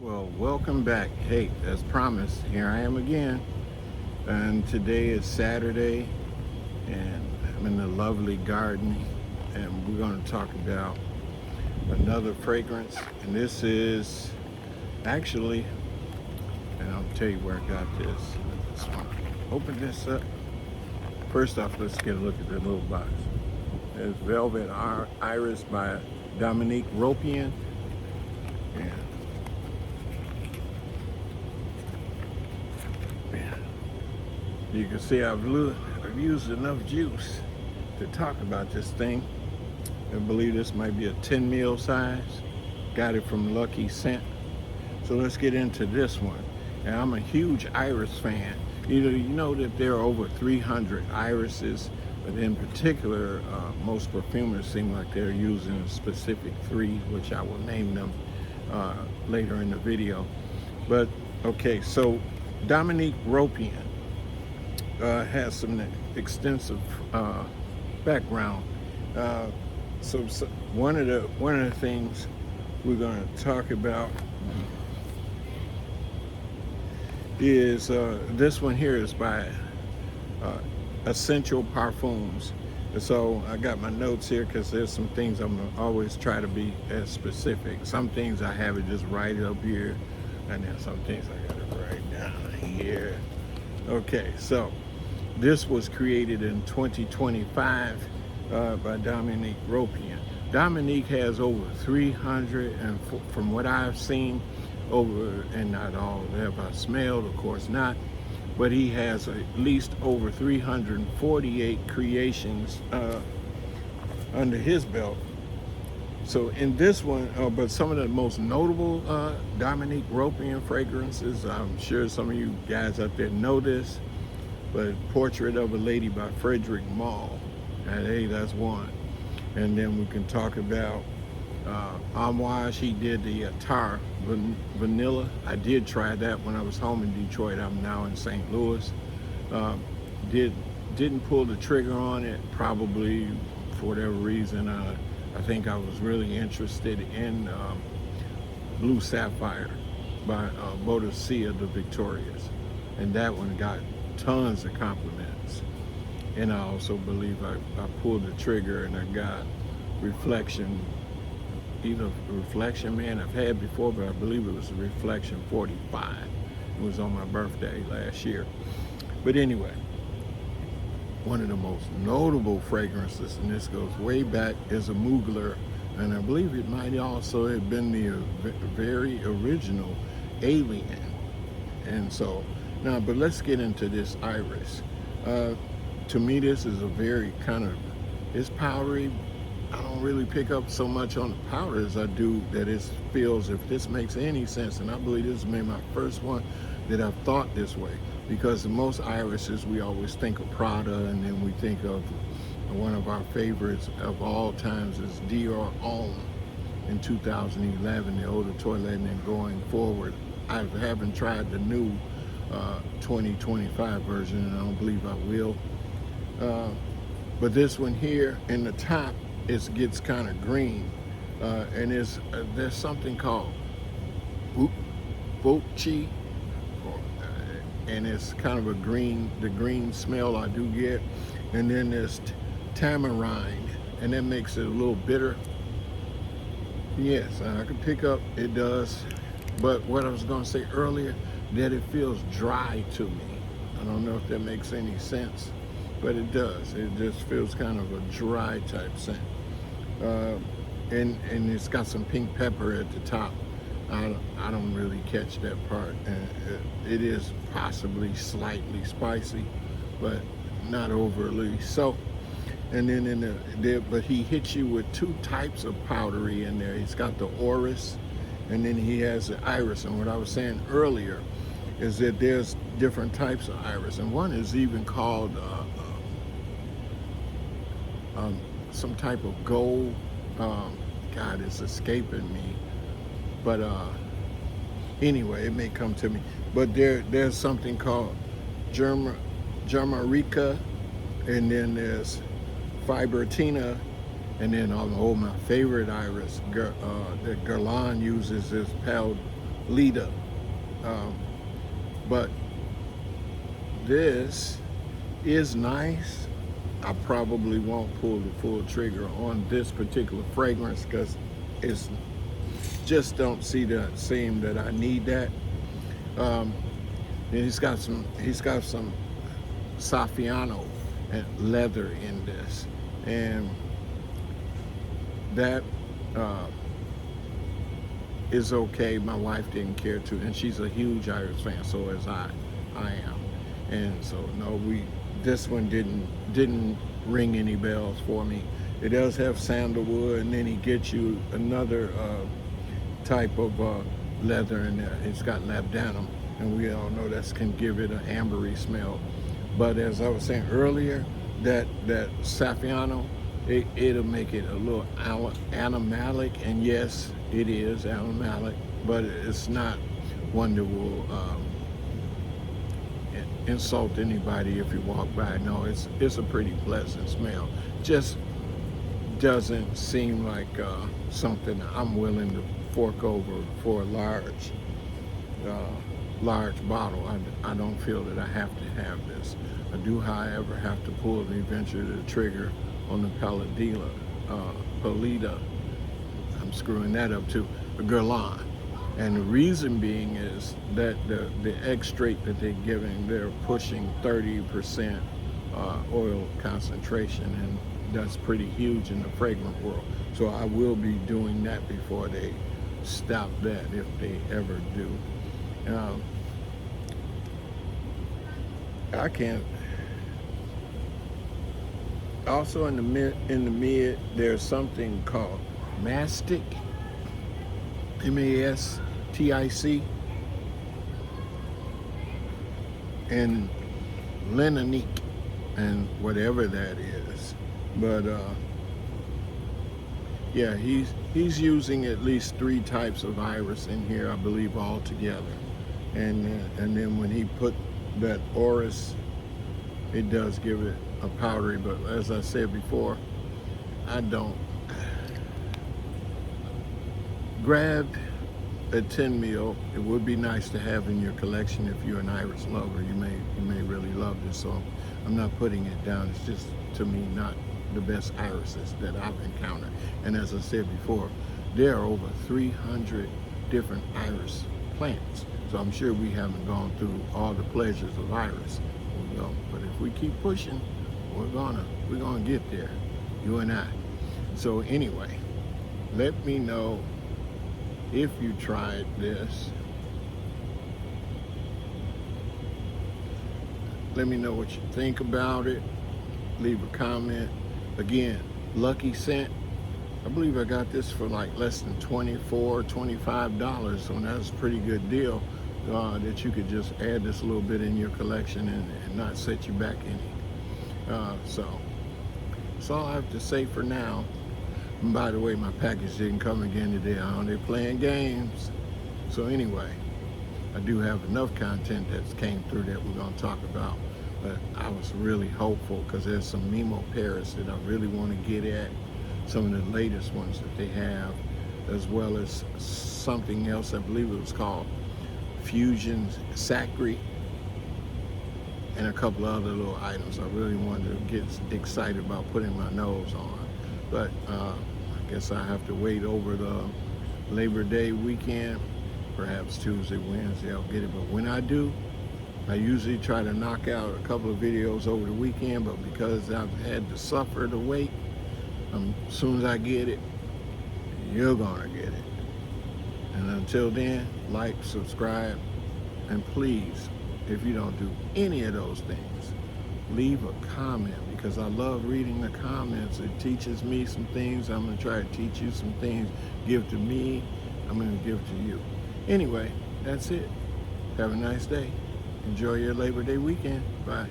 Well, welcome back. Hey, as promised, here I am again. And today is Saturday, and I'm in the lovely garden, and we're going to talk about another fragrance. And this is actually, and I'll tell you where I got this. This one. Open this up. First off, let's get a look at the little box. It's Velvet Iris by Dominique Ropian. And you can see I've used enough juice to talk about this thing. I believe this might be a 10 ml size. Got it from Lucky Scent. So let's get into this one. And I'm a huge iris fan. You know that there are over 300 irises, but in particular, most perfumers seem like they're using a specific 3, which I will name them later in the video. But okay, so Dominique Ropian has some extensive background. So one of the things we're going to talk about is this one here is by Essential Parfums. And so I got my notes here because there's some things I'm gonna always try to be as specific. Some things I have it just right up here, and then some things I got it right down here. Okay, so this was created in 2025 by Dominique Ropian. Dominique has over 300, and from what I've seen, over, and not all have I smelled, of course not, but he has at least over 348 creations under his belt. So in this one, but some of the most notable Dominique Ropian fragrances, I'm sure some of you guys out there know this, but Portrait of a Lady by Frederic Malle, and hey, that's one. And then we can talk about Amouage. He did the Tar Vanilla. I did try that when I was home in Detroit. I'm now in St. Louis. Didn't pull the trigger on it, probably for whatever reason. I think I was really interested in Blue Sapphire by Boadicea de Victorious, and that one got tons of compliments. And I also believe I pulled the trigger and I got Reflection, either Reflection Man I've had before, but I believe it was Reflection 45. It was on my birthday last year. But anyway, one of the most notable fragrances, and this goes way back, is a Mugler, and I believe it might also have been the very original Alien. And so, now, but let's get into this Iris. To me, this is a very kind of, it's powdery. I don't really pick up so much on the powder as I do that it feels, if this makes any sense, and I believe this is maybe my first one that I've thought this way, because most irises, we always think of Prada, and then we think of one of our favorites of all times is Dior Homme in 2011, the eau de toilette, and then going forward. I haven't tried the new 2025 version, and I don't believe I will. But this one here in the top, it gets kind of green, and there's something called Bochi, and it's kind of a green, the green smell I do get, and then there's tamarind, and that makes it a little bitter. Yes, I can pick up, it does, but what I was going to say earlier, that it feels dry to me. I don't know if that makes any sense, but it does. It just feels kind of a dry type scent. And it's got some pink pepper at the top. I don't really catch that part. It is possibly slightly spicy, but not overly so. And then but he hits you with two types of powdery in there. He's got the Orris, and then he has the Iris. And what I was saying earlier is that there's different types of Iris, and one is even called some type of gold. God, it's escaping me, but anyway, it may come to me. But there's something called Jamaica, and then there's Fibertina, and then my favorite Iris that Guerlain uses is leader. But this is nice. I probably won't pull the full trigger on this particular fragrance because it's just don't seem that I need that. And he's got some Saffiano and leather in this, and that is okay. My wife didn't care to, and she's a huge Iris fan, so as I am, and so no, this one didn't ring any bells for me. It does have sandalwood, and then he gets you another type of leather in there. It's got labdanum, and we all know that can give it an ambery smell. But as I was saying earlier, that Saffiano, it'll make it a little animalic, and yes, it is animalic, but it's not one that will insult anybody if you walk by. No, it's a pretty pleasant smell. Just doesn't seem like something I'm willing to fork over for a large bottle. I don't feel that I have to have this. I do, however, have to pull the venture the trigger on the Palladilla, Palida. I'm screwing that up too. The Guerlain. And the reason being is that the extract that they're giving, they're pushing 30% oil concentration, and that's pretty huge in the fragrance world. So I will be doing that before they stop that, if they ever do. I can't. Also in the mid, there's something called mastic, M-A-S-T-I-C, and linenique, and whatever that is. But yeah, he's using at least 3 types of iris in here, I believe, all together. And then when he put that orris, it does give it a powdery, but as I said before, I don't. Grab a 10 mil. It would be nice to have in your collection if you're an iris lover. You may really love this, so I'm not putting it down. It's just, to me, not the best irises that I've encountered. And as I said before, there are over 300 different iris plants. So I'm sure we haven't gone through all the pleasures of iris. But if we keep pushing, we're gonna get there, you and I. So anyway, let me know if you tried this. Let me know what you think about it. Leave a comment. Again, lucky scent. I believe I got this for like less than $24, $25, so that's a pretty good deal. That you could just add this a little bit in your collection and not set you back any. So that's all I have to say for now. And by the way, my package didn't come again today. They're playing games. So anyway, I do have enough content that came through that we're going to talk about. But I was really hopeful because there's some Mimo Paris that I really want to get at. Some of the latest ones that they have, as well as something else. I believe it was called Fusion Sacri, and a couple of other little items I really wanted to get excited about putting my nose on. But I guess I have to wait over the Labor Day weekend. Perhaps Tuesday, Wednesday I'll get it. But when I do, I usually try to knock out a couple of videos over the weekend, but because I've had to suffer the wait, as soon as I get it, you're gonna get it. And until then, like, subscribe, and please, if you don't do any of those things, leave a comment, because I love reading the comments. It teaches me some things. I'm gonna try to teach you some things. Give to me, I'm gonna give to you. Anyway, that's it. Have a nice day. Enjoy your Labor Day weekend. Bye.